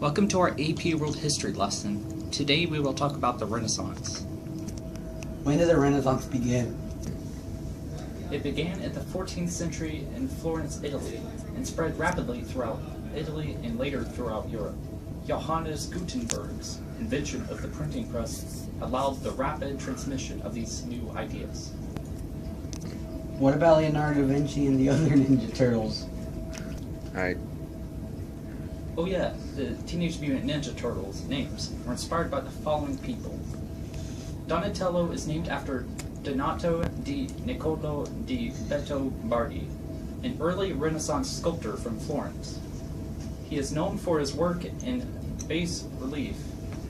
Welcome to our AP World History lesson. Today we will talk about the Renaissance. When did the Renaissance begin? It began in the 14th century in Florence, Italy, and spread rapidly throughout Italy and later throughout Europe. Johannes Gutenberg's invention of the printing press allowed the rapid transmission of these new ideas. What about Leonardo da Vinci and the other Ninja Turtles? Oh yeah, the Teenage Mutant Ninja Turtles' names were inspired by the following people. Donatello is named after Donato di Niccolò di Beto Bardi, an early Renaissance sculptor from Florence. He is known for his work in bas relief,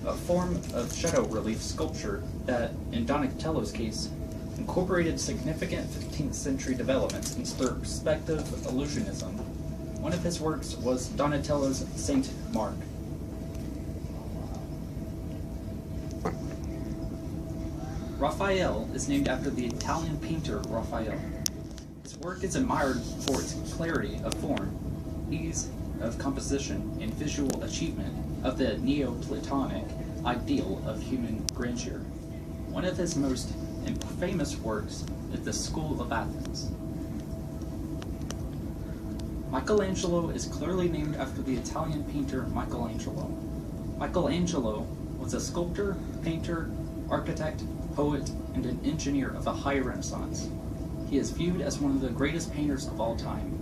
a form of shadow relief sculpture that, in Donatello's case, incorporated significant 15th century developments in perspective illusionism. One of his works was Donatello's Saint Mark. Raphael is named after the Italian painter Raphael. His work is admired for its clarity of form, ease of composition, and visual achievement of the Neoplatonic ideal of human grandeur. One of his most famous works is the School of Athens. Michelangelo is clearly named after the Italian painter Michelangelo. Michelangelo was a sculptor, painter, architect, poet, and an engineer of the High Renaissance. He is viewed as one of the greatest painters of all time.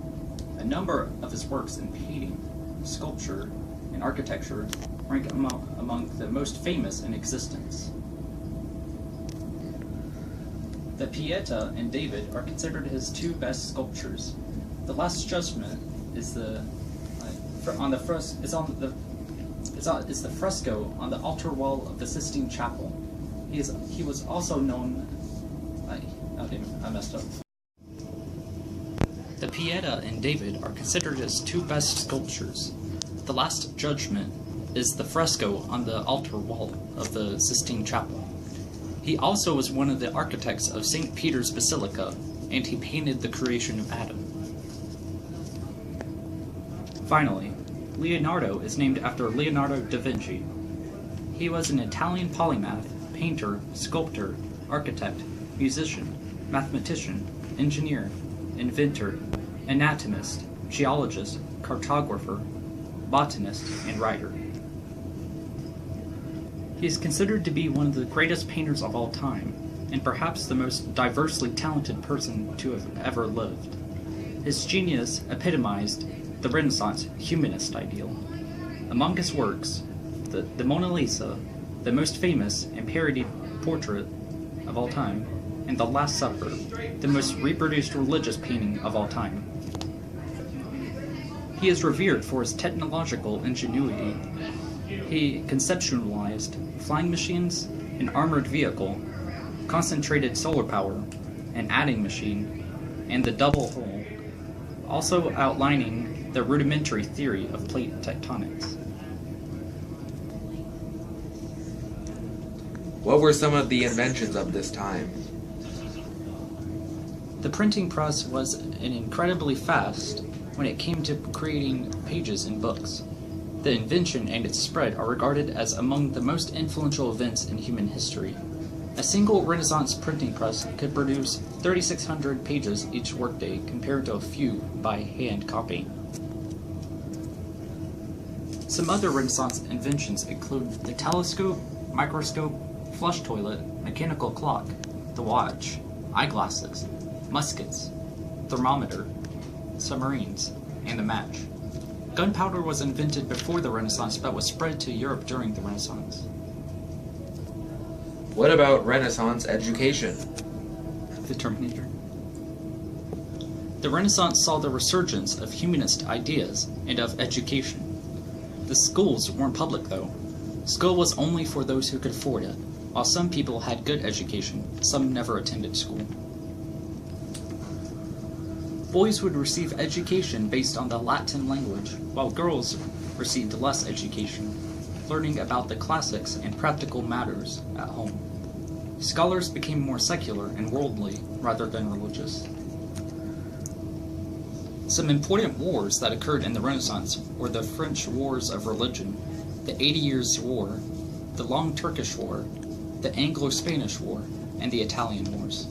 A number of his works in painting, sculpture, and architecture rank among the most famous in existence. The Pieta and David are considered his two best sculptures. The Last Judgment is the fresco on the altar wall of the Sistine Chapel. He was also known. I messed up. The Pieta and David are considered his two best sculptures. The Last Judgment is the fresco on the altar wall of the Sistine Chapel. He also was one of the architects of St. Peter's Basilica, and he painted the creation of Adam. Finally, Leonardo is named after Leonardo da Vinci. He was an Italian polymath, painter, sculptor, architect, musician, mathematician, engineer, inventor, anatomist, geologist, cartographer, botanist, and writer. He is considered to be one of the greatest painters of all time, and perhaps the most diversely talented person to have ever lived. His genius epitomized the Renaissance humanist ideal. Among his works, the Mona Lisa, the most famous and parodied portrait of all time, and The Last Supper, the most reproduced religious painting of all time. He is revered for his technological ingenuity. He conceptualized flying machines, an armored vehicle, concentrated solar power, an adding machine, and the double hole, also outlining the rudimentary theory of plate tectonics. What were some of the inventions of this time? The printing press was incredibly fast when it came to creating pages in books. The invention and its spread are regarded as among the most influential events in human history. A single Renaissance printing press could produce 3,600 pages each workday compared to a few by hand copy. Some other Renaissance inventions include the telescope, microscope, flush toilet, mechanical clock, the watch, eyeglasses, muskets, thermometer, submarines, and the match. Gunpowder was invented before the Renaissance but was spread to Europe during the Renaissance. What about Renaissance education? The Terminator. The Renaissance saw the resurgence of humanist ideas and of education. The schools weren't public, though. School was only for those who could afford it. While some people had good education, some never attended school. Boys would receive education based on the Latin language, while girls received less education, learning about the classics and practical matters at home. Scholars became more secular and worldly rather than religious. Some important wars that occurred in the Renaissance were the French Wars of Religion, the 80 Years' War, the Long Turkish War, the Anglo-Spanish War, and the Italian Wars.